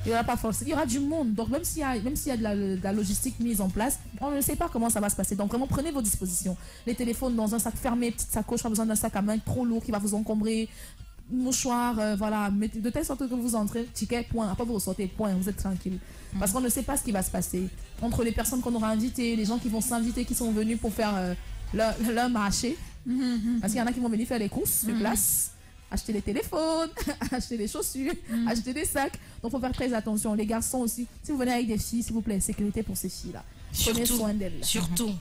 [SPEAKER 3] Il y aura pas forcément, il y aura du monde. Donc même s'il y a de la logistique mise en place, on ne sait pas comment ça va se passer. Donc vraiment prenez vos dispositions. Les téléphones dans un sac fermé, petite sacoche, pas besoin d'un sac à main trop lourd qui va vous encombrer. Mouchoir, voilà, mettez de telle sorte que vous entrez, ticket, point. Après vous ressortez, point. Vous êtes tranquille. Parce qu'on ne sait pas ce qui va se passer entre les personnes qu'on aura invitées, les gens qui vont s'inviter, qui sont venus pour faire leur marché. Parce qu'il y en a qui vont venir faire les courses sur place, acheter des téléphones, acheter des chaussures, acheter des sacs. Donc il faut faire très attention. Les garçons aussi, si vous venez avec des filles, s'il vous plaît, sécurité pour ces filles-là. Prenez soin d'elles.
[SPEAKER 1] Surtout.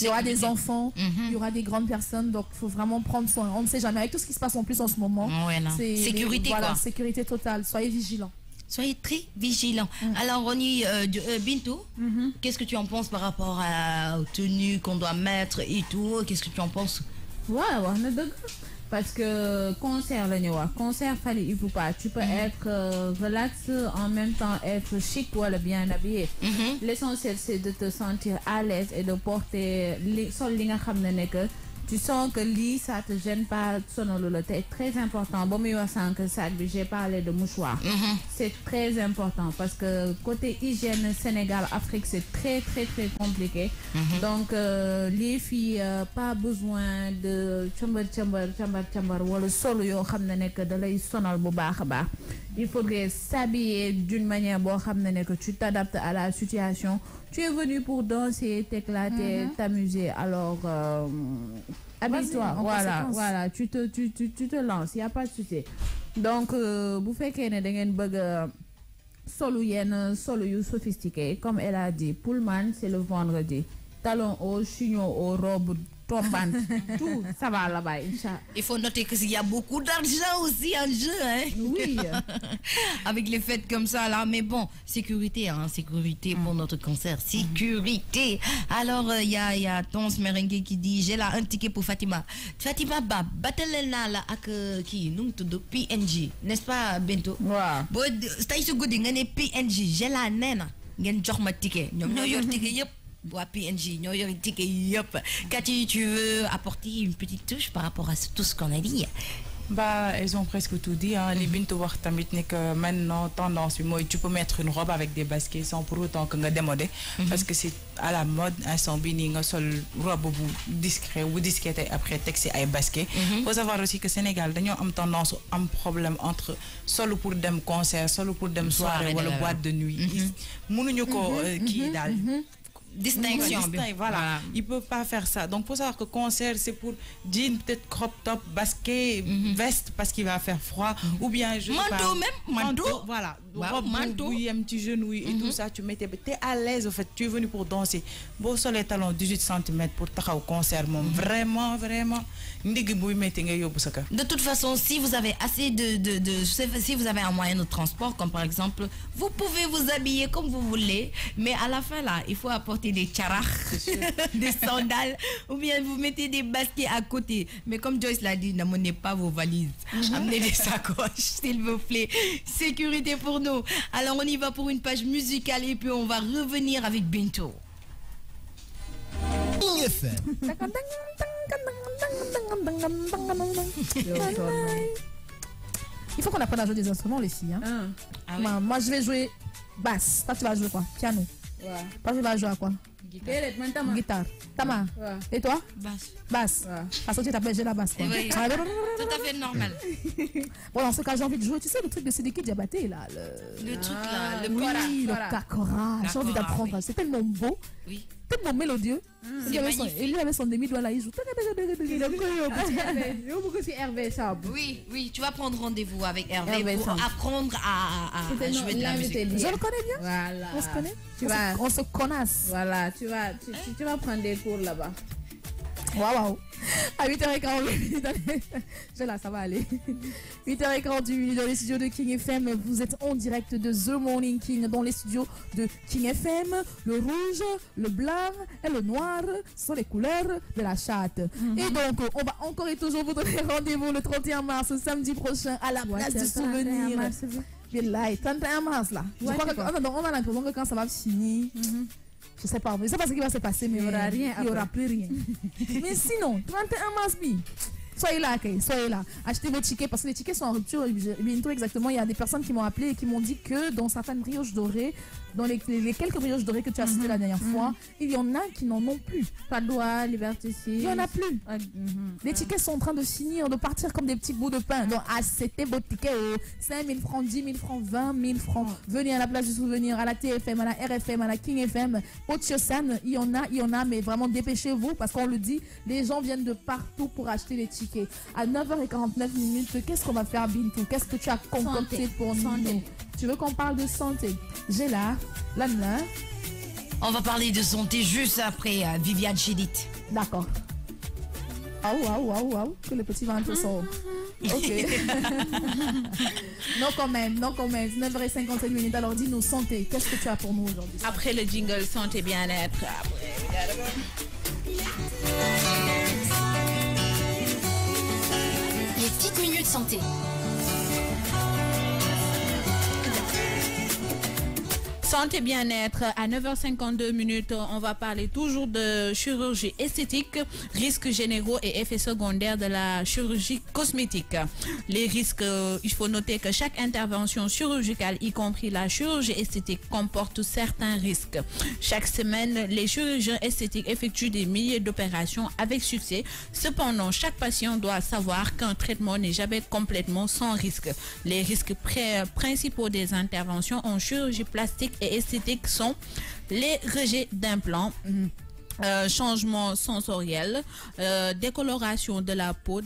[SPEAKER 3] Il y aura des enfants, il y aura des grandes personnes, donc il faut vraiment prendre soin. On ne sait jamais. Avec tout ce qui se passe en plus en ce moment,
[SPEAKER 1] sécurité
[SPEAKER 3] voilà, sécurité totale. Soyez vigilants.
[SPEAKER 1] Soyez très vigilants. Alors, Ronnie, Bintou, qu'est-ce que tu en penses par rapport aux tenues qu'on doit mettre et tout? Qu'est-ce que tu en penses?
[SPEAKER 3] Ouais,
[SPEAKER 4] Parce que concert, concert, fallait il faut pas. Tu peux être relax, en même temps être chic ou bien habillé. L'essentiel, c'est de te sentir à l'aise et de porter tu sens que lui, ça te gêne pas, c'est très important. Bon, mais j'ai parlé de mouchoir. C'est très important parce que côté hygiène, Sénégal, Afrique, c'est très, très, très compliqué. Donc, les filles, pas besoin de chambar, ou le solo, il faudrait s'habiller d'une manière que tu t'adaptes à la situation. Tu es venu pour danser, t'éclater, t'amuser. Alors, habille-toi. Voilà. Tu te lances. Il n'y a pas de souci. Donc, vous faites qu'il y a des solo sophistiqué. Comme elle a dit, Pullman, c'est le vendredi. Talons hauts, chignons hauts, robes tombantes. Tout, ça va là-bas.
[SPEAKER 1] Il faut noter qu'il y a beaucoup d'argent aussi en jeu. Hein?
[SPEAKER 4] Oui.
[SPEAKER 1] Avec les fêtes comme ça, là. Mais bon, sécurité, sécurité pour notre concert. Sécurité. Alors, il y a Tons Merengue qui dit, j'ai là un ticket pour Fatima. Fatima Bab, Batelena là avec qui nous tout PNG, n'est-ce pas Bento?
[SPEAKER 4] Wow.
[SPEAKER 1] Bon, c'est ce goût de PNG. J'ai la nena, j'ai jox ma ticket. Nous avons ticket yep. Bois PNG, nous avons ticket yep. Cathy, tu veux apporter une petite touche par rapport à tout ce qu'on a dit?
[SPEAKER 2] Bah, elles ont presque tout dit. Hein. Les bintou voir tamit que maintenant tendance, tu peux mettre une robe avec des baskets sans pour autant que tu démodé. Parce que c'est à la mode, un sambini, un seul robe discret ou disquette et après texte et basket. Faut savoir aussi que Sénégal, nous avons tendance à un problème entre solo pour des concerts, solo pour des soirées ou la boîte de nuit. Nous qui
[SPEAKER 1] distinction.
[SPEAKER 2] Voilà, ils peuvent pas faire ça. Donc faut savoir que concert c'est pour jean, peut-être crop top, basket, veste parce qu'il va faire froid ou bien manteau, voilà, robe, manteau, oui, un petit genou et tout ça, tu mettais, t'es à l'aise en fait, tu es venu pour danser. Beau sur les talons 18 cm pour ta au concert, vraiment.
[SPEAKER 1] De toute façon, si vous avez assez si vous avez un moyen de transport, comme par exemple, vous pouvez vous habiller comme vous voulez, mais à la fin là, il faut apporter des tcharaks, des sandales, ou bien vous mettez des baskets à côté. Mais comme Joyce l'a dit, n'amenez pas vos valises, amenez des sacoches, s'il vous plaît. Sécurité pour nous. Alors on y va pour une page musicale et puis on va revenir avec Bintou.
[SPEAKER 3] Il faut qu'on apprenne à jouer des instruments, les filles. Hein.
[SPEAKER 1] Oui.
[SPEAKER 3] Moi, je vais jouer basse. Toi, tu vas jouer quoi? Piano. Toi, tu vas jouer à quoi? Guitare. Tama. Et toi? Basse. Parce que tu t'appelles j'ai la basse. Quoi.
[SPEAKER 1] Oui. Tout à fait normal.
[SPEAKER 3] Bon, dans ce cas, j'ai envie de jouer. Tu sais, le truc de Sidiki Diabaté, là.
[SPEAKER 1] Le truc là,
[SPEAKER 3] le kakora. J'ai envie d'apprendre. C'est tellement beau.
[SPEAKER 1] Oui.
[SPEAKER 3] Tellement mélodieux. Et lui avec son demi-doigt là, il joue.
[SPEAKER 1] Oui, tu vas prendre rendez-vous avec Hervé pour apprendre à jouer de la musique.
[SPEAKER 3] Je le connais bien.
[SPEAKER 4] Voilà.
[SPEAKER 3] On se connaît. On se connaisse.
[SPEAKER 4] Voilà, tu vas prendre des cours là-bas.
[SPEAKER 3] Waouh. À 8h48, ça va aller. 8h48 dans les studios de King FM. Vous êtes en direct de The Morning King dans les studios de King FM. Le rouge, le blanc et le noir sont les couleurs de la charte. Et donc, on va encore et toujours vous donner rendez-vous le 31 mars, samedi prochain, à la place du souvenir. Bien là, 31 mars là. Je crois on a l'impression que quand ça va finir. Je sais pas, je sais pas ce qui va se passer, mais il n'y aura plus rien. Mais sinon, 31 mars, soyez là. Achetez vos tickets parce que les tickets sont en rupture. Bientôt exactement, il y a des personnes qui m'ont appelé et qui m'ont dit que dans certaines brioches dorées, dans les quelques brioches dorées que tu as citées la dernière fois, il y en a qui n'en ont plus.
[SPEAKER 4] Padois, Liberté 6.
[SPEAKER 3] Il n'y en a plus. Les tickets sont en train de finir, de partir comme des petits bouts de pain. Donc, c'était vos tickets 5 000 francs, 10 000 francs, 20 000 francs. Venez à la place du souvenir, à la TFM, à la RFM, à la King FM, au Tiosan. Il y en a, mais vraiment dépêchez-vous parce qu'on le dit, les gens viennent de partout pour acheter les tickets. À 9h49 minutes, qu'est-ce qu'on va faire, Bintou? Qu'est-ce que tu as concocté pour nous? Tu veux qu'on parle de santé? J'ai là, Lana.
[SPEAKER 1] On va parler de santé juste après Viviane Chidid.
[SPEAKER 3] D'accord. Waouh, que le petit ventre sort. Ok. Non quand même. 9h57 minutes. Alors dis-nous, santé, qu'est-ce que tu as pour nous aujourd'hui?
[SPEAKER 4] Après le jingle santé bien-être.
[SPEAKER 5] Santé.
[SPEAKER 4] Santé bien-être, à 9h52 minutes, on va parler toujours de chirurgie esthétique, risques généraux et effets secondaires de la chirurgie cosmétique. Les risques, il faut noter que chaque intervention chirurgicale, y compris la chirurgie esthétique, comporte certains risques. Chaque semaine, les chirurgiens esthétiques effectuent des milliers d'opérations avec succès. Cependant, chaque patient doit savoir qu'un traitement n'est jamais complètement sans risque. Les risques principaux des interventions en chirurgie plastique et esthétique sont les rejets d'implants, changement sensoriel, décoloration de la peau.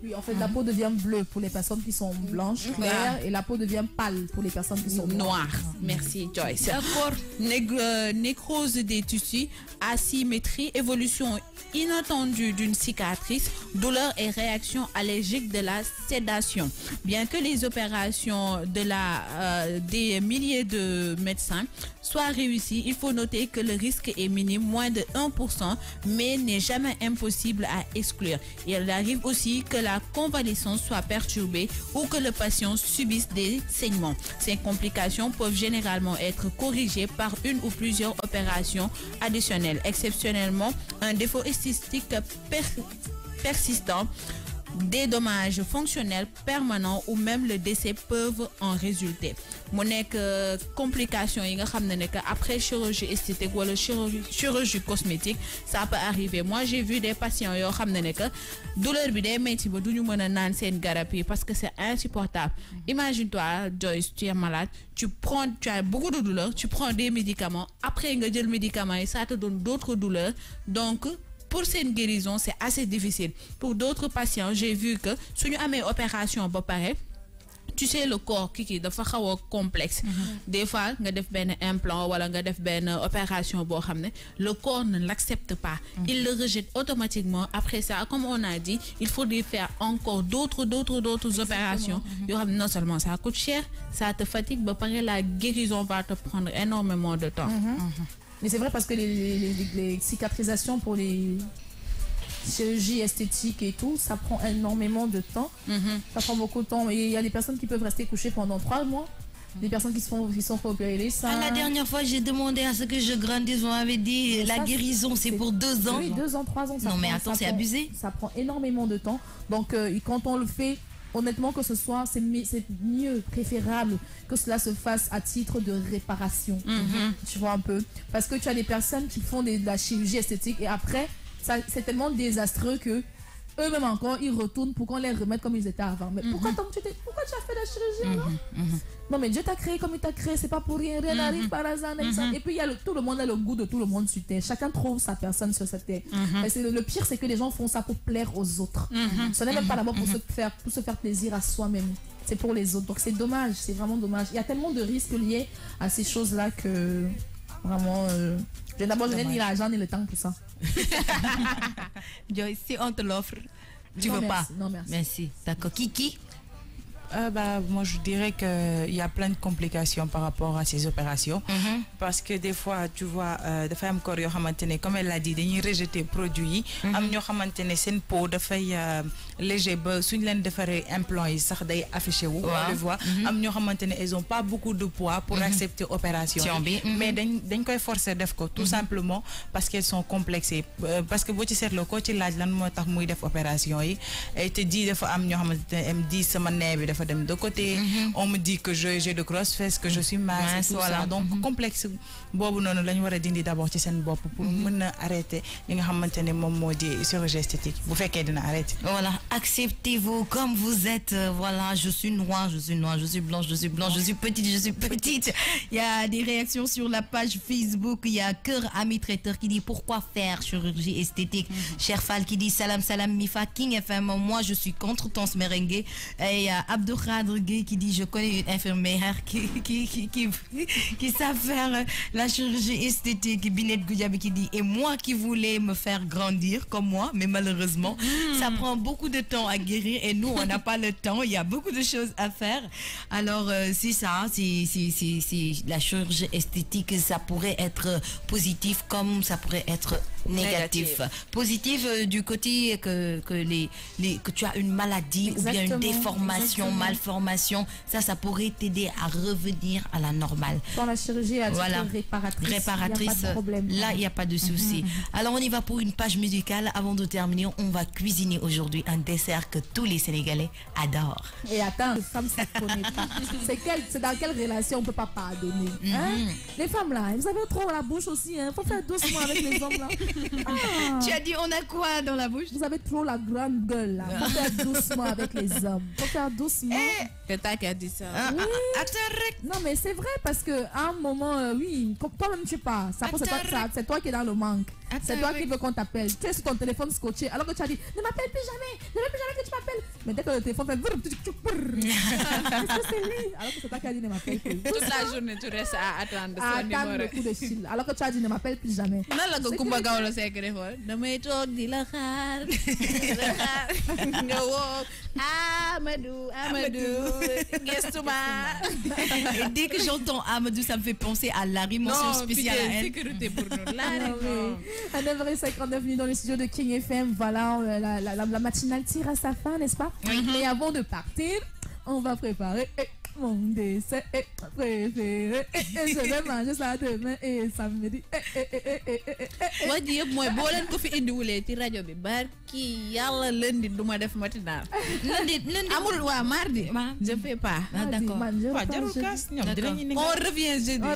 [SPEAKER 3] Oui, en fait, la peau devient bleue pour les personnes qui sont blanches, claires, et la peau devient pâle pour les personnes qui sont
[SPEAKER 4] noires. Merci, Joyce. D'accord. Nécrose des tissus, asymétrie, évolution inattendue d'une cicatrice, douleur et réaction allergique de la sédation. Bien que les opérations des milliers de médecins soient réussies, il faut noter que le risque est minime, moins de 1%, mais n'est jamais impossible à exclure. Il arrive aussi que la convalescence soit perturbée ou que le patient subisse des saignements. Ces complications peuvent généralement être corrigées par une ou plusieurs opérations additionnelles. Exceptionnellement, un défaut esthétique persistant, des dommages fonctionnels permanents ou même le décès peuvent en résulter. Mon complication après chirurgie esthétique ou chirurgie cosmétique, ça peut arriver. Moi, j'ai vu des patients qui ont douleur parce que c'est insupportable. Imagine-toi, Joyce, tu es malade, tu as beaucoup de douleurs, tu prends des médicaments, après le médicament et ça te donne d'autres douleurs. Donc, pour cette guérison, c'est assez difficile. Pour d'autres patients, j'ai vu que si nous avons une opération, tu sais, le corps qui est complexe. Des fois, on a un implant ou une opération, le corps ne l'accepte pas. Il le rejette automatiquement. Après ça, comme on a dit, il faudrait faire encore d'autres opérations. Non seulement ça coûte cher, ça te fatigue, mais la guérison va te prendre énormément de temps.
[SPEAKER 3] Mais c'est vrai parce que les cicatrisations pour les chirurgies esthétiques et tout, ça prend énormément de temps. Ça prend beaucoup de temps. Et il y a des personnes qui peuvent rester couchées pendant 3 mois. Des personnes qui sont fait opérer les seins.
[SPEAKER 1] La dernière fois, j'ai demandé à ce que je grandisse. On m'avait dit la guérison, c'est pour 2 ans.
[SPEAKER 3] Oui, 2 ans, 3 ans.
[SPEAKER 1] Non, mais attends, c'est abusé.
[SPEAKER 3] Ça prend énormément de temps. Donc, quand on le fait, honnêtement, que ce soit, c'est mieux, préférable que cela se fasse à titre de réparation. Tu vois un peu. Parce que tu as des personnes qui font de la chirurgie esthétique et après, c'est tellement désastreux que eux-mêmes encore, ils retournent pour qu'on les remette comme ils étaient avant. Mais pourquoi tu as fait la chirurgie alors? Non, mais Dieu t'a créé comme il t'a créé, c'est pas pour rien. Rien n'arrive par hasard. Et puis, tout le monde a le goût de tout le monde sur terre. Chacun trouve sa personne sur cette terre. Mais le pire, c'est que les gens font ça pour plaire aux autres. Ce n'est même pas d'abord pour se faire plaisir à soi-même. C'est pour les autres. Donc, c'est dommage. C'est vraiment dommage. Il y a tellement de risques liés à ces choses-là que vraiment... D'abord, je n'ai ni l'argent ni le temps pour ça.
[SPEAKER 1] Joyce, si on te l'offre, tu veux pas?
[SPEAKER 3] Non, merci.
[SPEAKER 1] Merci. D'accord. Kiki?
[SPEAKER 2] Moi, je dirais qu'il y a plein de complications par rapport à ces opérations. Parce que des fois, tu vois, des femmes comme elle l'a dit, ils rejetent produits. Une peau de feuille léger, si on fait un implant, ils sont affichés. On le voit. Ils n'ont pas beaucoup de poids pour accepter l'opération. Mais ils sont forcés de faire tout simplement parce qu'elles sont complexées. Parce que si tu sais, le coach, il a dit que l'opération. Et te dit que de côté, on me dit que j'ai de grosses fesses, que je suis mince, tout ça. Donc, complexe. Bobu non la ñu wara dindi d'abord ci sen bop pour mën arrêter li nga xamantene mom modi chirurgie esthétique bu féké dina arrêter.
[SPEAKER 1] Voilà, acceptez-vous comme vous êtes. Voilà, je suis noire, je suis noire, je suis blanche, je suis blanche, je suis petite, je suis petite. Il y a des réactions sur la page Facebook. Il y a Cœur Ami Traiteur qui dit pourquoi faire chirurgie esthétique. Cher Fall qui dit salam salam Mifa King FM. Moi je suis contre ton merengue. Et il y a Abdou Abdou Khadr Gueye qui dit je connais une infirmière qui sait faire la chirurgie esthétique. Binet Goudiaby qui dit et moi qui voulais me faire grandir comme moi, mais malheureusement ça prend beaucoup de temps à guérir et nous on n'a pas le temps. Il y a beaucoup de choses à faire. Alors c'est ça, c'est la chirurgie esthétique. Ça pourrait être positif comme ça pourrait être négatif. Positif du côté que tu as une maladie ou bien une déformation, malformation, ça pourrait t'aider à revenir à la normale.
[SPEAKER 3] Dans la chirurgie réparatrice,
[SPEAKER 1] là il n'y a pas de souci. Alors on y va pour une page musicale. Avant de terminer, on va cuisiner aujourd'hui un dessert que tous les Sénégalais adorent.
[SPEAKER 3] Et attends, les femmes ça ne connaît pas. C'est dans quelle relation on ne peut pas pardonner, hein? Les femmes là, vous avez trop la bouche aussi, hein? Faut faire doucement avec les hommes là.
[SPEAKER 1] Tu as dit on a quoi dans la bouche?
[SPEAKER 3] Vous avez trop la grande gueule là. Faut faire doucement avec les hommes. Faut faire doucement.
[SPEAKER 4] C'est toi qui as dit ça.
[SPEAKER 3] Oui. Non mais c'est vrai parce que à un moment, oui, toi-même tu pars. C'est toi qui es dans le manque. C'est toi qui veux qu'on t'appelle. Tu es sur ton téléphone scotché alors que tu as dit ne m'appelle plus jamais. Ne m'appelle plus jamais que tu m'appelles. Mais dès que le téléphone fait est-ce que c'est lui? Alors que c'est toi qui as dit ne m'appelle plus.
[SPEAKER 4] Toute la journée tu restes à attendre son numéro.
[SPEAKER 3] Le coup de fil. Alors que tu as dit ne m'appelle plus jamais.
[SPEAKER 4] Non la go Kumba Gawlo Seck defoon damay toog di la xaar nga woo Amadou gestuma.
[SPEAKER 1] Et dès que j'entends Amadou, ça me fait penser à Larry, mention spéciale à elle.
[SPEAKER 4] Sécurité pour nous. Larry,
[SPEAKER 3] à 9h59 minutes dans les studios de King FM. Voilà, la matinale tire à sa fin, n'est-ce pas? Et avant de partir, on va préparer mon dessert préféré. Et je vais manger ça demain et samedi.
[SPEAKER 4] Moi dis moi boo leen ko fi indiwulee ci rajo bi barki yàlla lundi du ma def matinal. lundi amul waa mardi. Je fais pas.
[SPEAKER 1] D'accord.
[SPEAKER 4] On revient jeudi.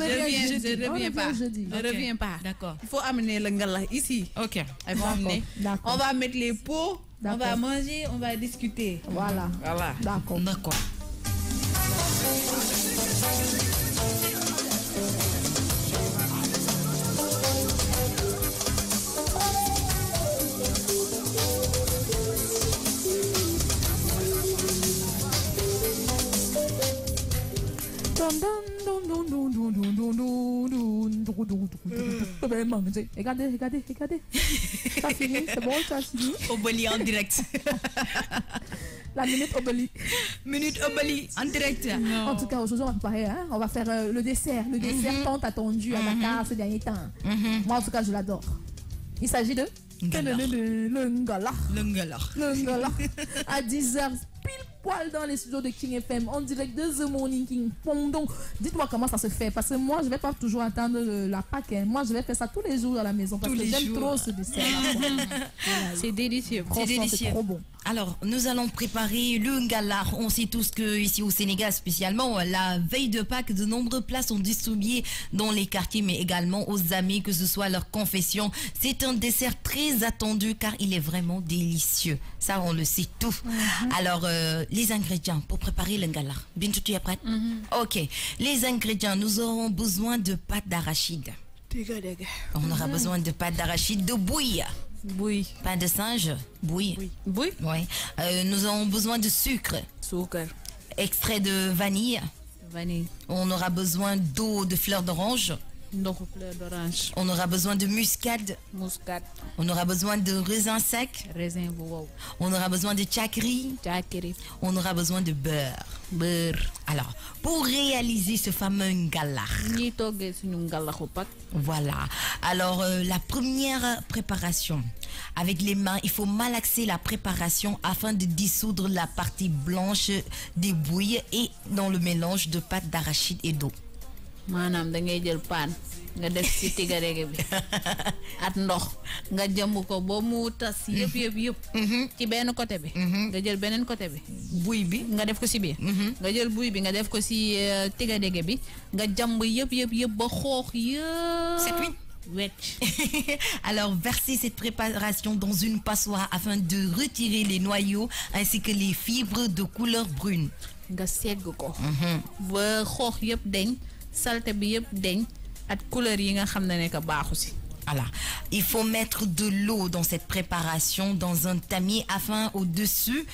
[SPEAKER 4] Je reviens pas.
[SPEAKER 1] D'accord.
[SPEAKER 4] Il faut amener le ngala ici.
[SPEAKER 1] Ok.
[SPEAKER 4] On va mettre les pots. On va manger, on va discuter.
[SPEAKER 3] Voilà. D'accord. Regardez. Ça fini, c'est bon, ça fini.
[SPEAKER 1] Obali en direct.
[SPEAKER 3] La minute Obali.
[SPEAKER 1] Minute Obali en direct.
[SPEAKER 3] Non. En tout cas, aujourd'hui, on va préparer, hein? On va faire le dessert. Le dessert tant attendu à Dakar ces derniers temps. Moi, en tout cas, je l'adore. Il s'agit de le ngala. À 10h, pile poil dans les studios de King FM, en direct de The Morning King. Donc, dites-moi comment ça se fait. Parce que moi, je ne vais pas toujours attendre la Pâques. Hein. Moi, je vais faire ça tous les jours à la maison. Parce que j'aime trop ce dessert. Voilà.
[SPEAKER 4] C'est délicieux.
[SPEAKER 3] C'est trop bon.
[SPEAKER 1] Alors, nous allons préparer le ngala. On sait tous que ici au Sénégal, spécialement, la veille de Pâques, de nombreuses places sont distribuées dans les quartiers, mais également aux amis, que ce soit leur confession. C'est un dessert très attendu car il est vraiment délicieux. Ça, on le sait tout. Alors, les ingrédients pour préparer le ngala. Bintou, tu es prête? Ok. Les ingrédients, nous aurons besoin de pâte d'arachide. On aura besoin de pâte d'arachide, de bouillie.
[SPEAKER 4] Bouillie.
[SPEAKER 1] Pain de singe, bouillie.
[SPEAKER 4] Bouillie.
[SPEAKER 1] Oui. Nous aurons besoin de sucre.
[SPEAKER 4] Sucre.
[SPEAKER 1] Extrait de vanille.
[SPEAKER 4] Vanille.
[SPEAKER 1] On aura besoin d'eau de fleur d'orange.
[SPEAKER 4] Fleur d'orange.
[SPEAKER 1] On aura besoin de muscade.
[SPEAKER 4] Muscade.
[SPEAKER 1] On aura besoin de raisin sec.
[SPEAKER 4] Raisin wow.
[SPEAKER 1] On aura besoin de tchakri. On aura besoin de beurre. Alors, pour réaliser ce fameux ngala. Voilà. Alors, la première préparation. Avec les mains, il faut malaxer la préparation afin de dissoudre la partie blanche des bouillies et dans le mélange de pâte d'arachide et d'eau.
[SPEAKER 4] Manam da ngay jël pan nga def ci tigarege bi at ndox nga jëmb ko bo mu tas yëpp ci benn côté bi nga jël beneen côté bi
[SPEAKER 1] bouille bi
[SPEAKER 4] nga def ko ci biir nga jël bouille bi nga def ko ci tigarege bi nga jàmb yëpp ba xoox
[SPEAKER 1] Alors, versez cette préparation dans une passoire afin de retirer les noyaux ainsi que les fibres de couleur brune.
[SPEAKER 4] Nga segg ko ba xoox yëpp deñ salte bi yëpp deñ at couleur yi nga xam ne que baaxu ci
[SPEAKER 1] Voilà. Il faut mettre de l'eau dans cette préparation dans un tamis afin au-dessus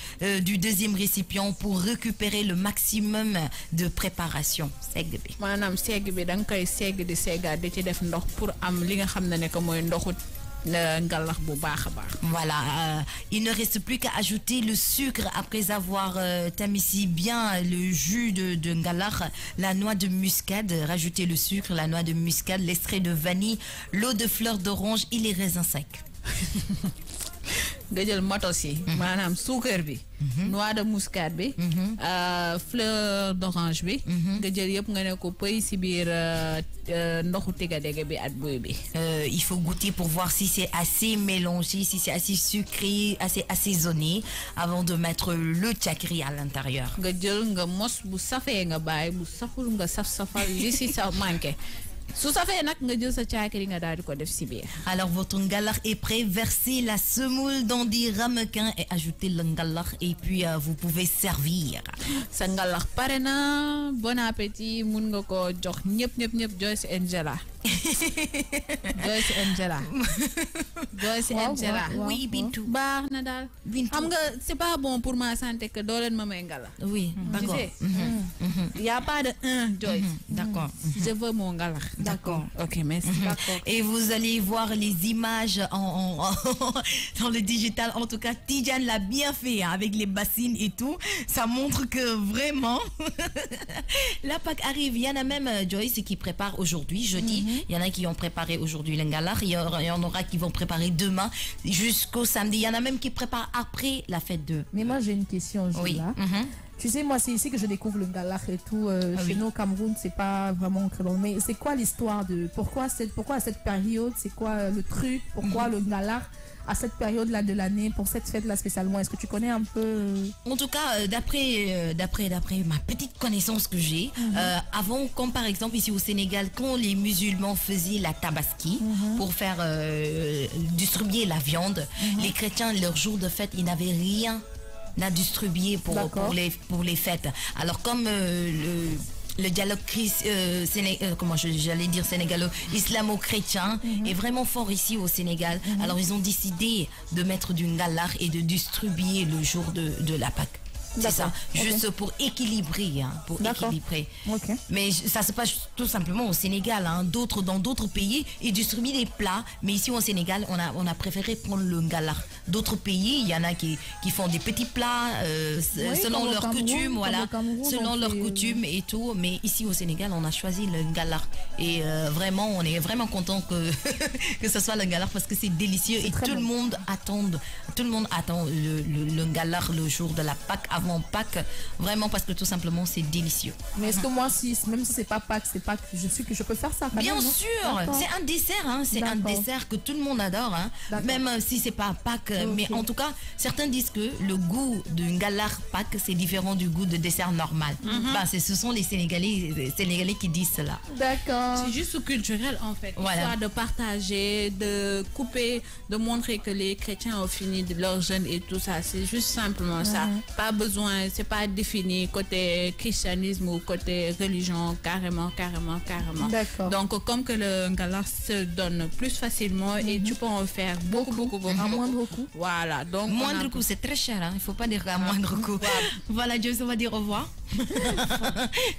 [SPEAKER 1] du deuxième récipient pour récupérer le maximum de préparation. Segg bi.
[SPEAKER 4] Manam segg bi dang koy segg di seggaat di ci def ndox pour am li nga xamné ne ko moy ndoxu ngalax bu baax baax.
[SPEAKER 1] Voilà, il ne reste plus qu'à ajouter le sucre après avoir tamisé bien le jus de ngalax, la noix de muscade, rajouter le sucre, la noix de muscade, l'extrait de vanille, l'eau de fleur d'orange et les raisins secs.
[SPEAKER 4] nga jël motos yi maanaam suukar bi noix de muscade bi fleur d'orange bi nga jël yëpp nga ne ko pëy si biir ndoxu tigadege bi at buy bi.
[SPEAKER 1] Il faut goûter pour voir si c'est assez mélangé, si c'est assez sucré, assez assaisonné avant de mettre le tchakri à l'intérieur.
[SPEAKER 4] nga jël nga mos bu safee nga bàyyi bu saful nga saf-safal li si sa manqué.
[SPEAKER 1] Alors votre ngalax est prêt, versez la semoule dans des ramequins et ajoutez le ngalax et puis vous pouvez servir.
[SPEAKER 4] Sa ngalax pare na, bon appétit, mun nga ko jox ñep Joyce Angela. Joyce Angela.
[SPEAKER 1] Oui, Bintou.
[SPEAKER 4] Baax na dal. Xam nga c'est pas bon pour ma santé que do len ma may ngalax.
[SPEAKER 1] Oui, d'accord.
[SPEAKER 4] Il y a pas de Joyce.
[SPEAKER 1] D'accord.
[SPEAKER 4] Je veux mon ngalax.
[SPEAKER 1] D'accord.
[SPEAKER 4] Ok, merci.
[SPEAKER 1] Et vous allez voir les images dans le digital. En tout cas, Tidjane l'a bien fait hein, avec les bassines et tout. Ça montre que vraiment, la Pâques arrive. Il y en a même, Joyce, qui prépare aujourd'hui, jeudi. Il y en a qui ont préparé aujourd'hui le ngalax. Il y en aura qui vont préparer demain jusqu'au samedi. Il y en a même qui préparent après la fête de...
[SPEAKER 3] Mais moi, j'ai une question, Julia.
[SPEAKER 1] Oui.
[SPEAKER 3] Tu sais, moi, c'est ici que je découvre le ngalax et tout. Chez nous, au Cameroun, c'est pas vraiment très long. Mais c'est quoi l'histoire de... Pourquoi à cette période? C'est quoi le truc? Pourquoi le ngalax à cette période-là de l'année, pour cette fête-là spécialement? Est-ce que tu connais un peu?
[SPEAKER 1] En tout cas, d'après ma petite connaissance que j'ai, avant, comme par exemple ici au Sénégal, quand les musulmans faisaient la tabaski pour faire distribuer la viande, les chrétiens, leur jour de fête, ils n'avaient rien à distribuer pour les fêtes. Alors comme le dialogue islamo-chrétien est vraiment fort ici au Sénégal. Alors ils ont décidé de mettre du ngalax et de distribuer le jour de la Pâques. C'est ça, juste pour équilibrer, hein, pour équilibrer. Mais ça se passe tout simplement au Sénégal, hein. Dans d'autres pays, ils distribuent des plats, mais ici au Sénégal, on a préféré prendre le ngalax. D'autres pays, il y en a qui font des petits plats selon leurs coutumes, voilà, selon leurs coutumes et tout. Mais ici au Sénégal, on a choisi le ngalax et vraiment, on est vraiment content que ce soit le ngalax parce que c'est délicieux et tout le monde attend le ngalax le jour de la Pâques. Avant Pâques, vraiment parce que tout simplement c'est délicieux.
[SPEAKER 3] Mais est-ce que moi, même si c'est pas Pâques, je peux faire ça quand
[SPEAKER 1] bien
[SPEAKER 3] même,
[SPEAKER 1] sûr, c'est un dessert, hein, c'est un dessert que tout le monde adore, hein, même si c'est pas Pâques, mais en tout cas, certains disent que le goût du ngalax Pâques c'est différent du goût de dessert normal. Ce sont les Sénégalais qui disent cela.
[SPEAKER 3] D'accord.
[SPEAKER 4] C'est juste culturel en fait, histoire de partager, de couper, de montrer que les chrétiens ont fini de leur jeûne et tout ça. C'est juste simplement ça. Pas besoin, c'est pas défini côté christianisme ou côté religion, carrément.
[SPEAKER 3] D'accord.
[SPEAKER 4] Donc comme que le ngalax se donne plus facilement et tu peux en faire beaucoup.
[SPEAKER 3] À moindre coût.
[SPEAKER 4] Voilà. Donc
[SPEAKER 1] moindre coût, c'est très cher, hein. Il faut pas dire à moindre coût. Voilà, Joyce, on va dire au revoir.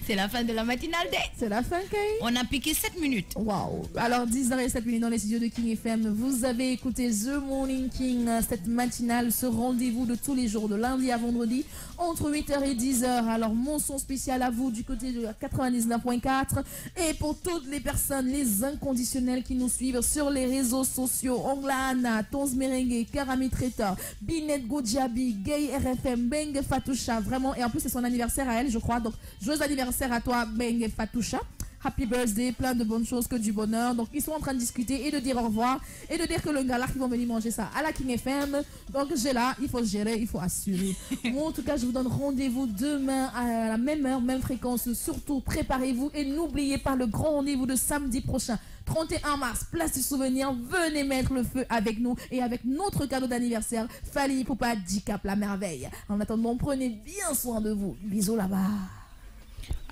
[SPEAKER 1] C'est la fin de la matinale day.
[SPEAKER 3] C'est la fin, Kay.
[SPEAKER 1] On a piqué 7 minutes.
[SPEAKER 3] Waouh. Alors 10h07 dans les studios de King FM. Vous avez écouté The Morning King, cette matinale, ce rendez-vous de tous les jours, de lundi à vendredi, entre 8h et 10h. Alors mon son spécial à vous du côté de 99.4 et pour toutes les personnes, les inconditionnels qui nous suivent sur les réseaux sociaux, Onglana, Tonz Merengue, Karami Traitor, Binet Godjabi, Gay RFM, Beng Fatoucha, vraiment, et en plus c'est son anniversaire à elle, je crois, donc joyeux anniversaire à toi, Beng Fatoucha. Happy birthday, plein de bonnes choses, que du bonheur. Donc ils sont en train de discuter et de dire au revoir et de dire que le ngalax, ils vont venir manger ça à la King FM. Donc j'ai là, il faut gérer, il faut assurer. Moi en tout cas, je vous donne rendez-vous demain à la même heure, même fréquence. Surtout, préparez-vous et n'oubliez pas le grand rendez-vous de samedi prochain. 31 mars, place du souvenir, venez mettre le feu avec nous et avec notre cadeau d'anniversaire, Fally Ipupa Dicap la merveille. En attendant, prenez bien soin de vous. Bisous là-bas.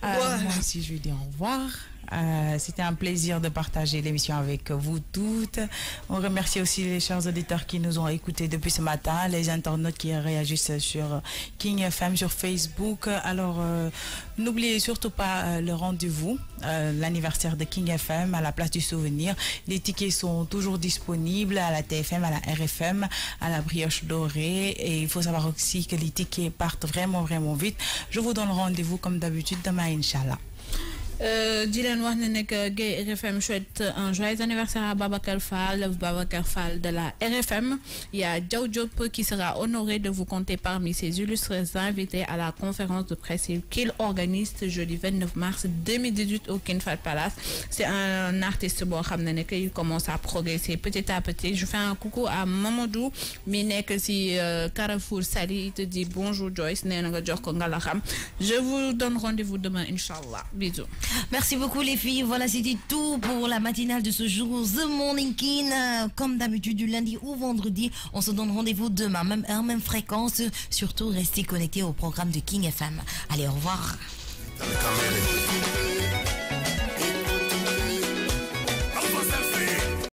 [SPEAKER 2] Moi aussi, je vais dire au revoir. C'était un plaisir de partager l'émission avec vous toutes. On remercie aussi les chers auditeurs qui nous ont écoutés depuis ce matin, les internautes qui réagissent sur King FM, sur Facebook. Alors, n'oubliez surtout pas le rendez-vous, l'anniversaire de King FM à la place du Souvenir. Les tickets sont toujours disponibles à la TFM, à la RFM, à la Brioche Dorée. Et il faut savoir aussi que les tickets partent vraiment vite. Je vous donne rendez-vous comme d'habitude demain, Inch'Allah.
[SPEAKER 4] Dylan wax na ne que Gay RFM souhaite un joyeux anniversaire à Babacar Fall de la RFM. Il y a Diao Diop qui sera honoré de vous compter parmi ses illustres invités à la conférence de presse qu'il organise ce jeudi 29 mars 2018 au King Fahd Palace. C'est un artiste bon il commence à progresser petit à petit. Je fais un coucou à Mamadou mi nek si Carrefour Sali, il te dit bonjour Joyce. Je vous donne rendez-vous demain Inch'Allah. Bisous.
[SPEAKER 1] Merci beaucoup les filles. Voilà, c'était tout pour la matinale de ce jour. The Morning King, comme d'habitude du lundi au vendredi. On se donne rendez-vous demain, même heure, même fréquence. Surtout, restez connectés au programme de King FM. Allez, au revoir.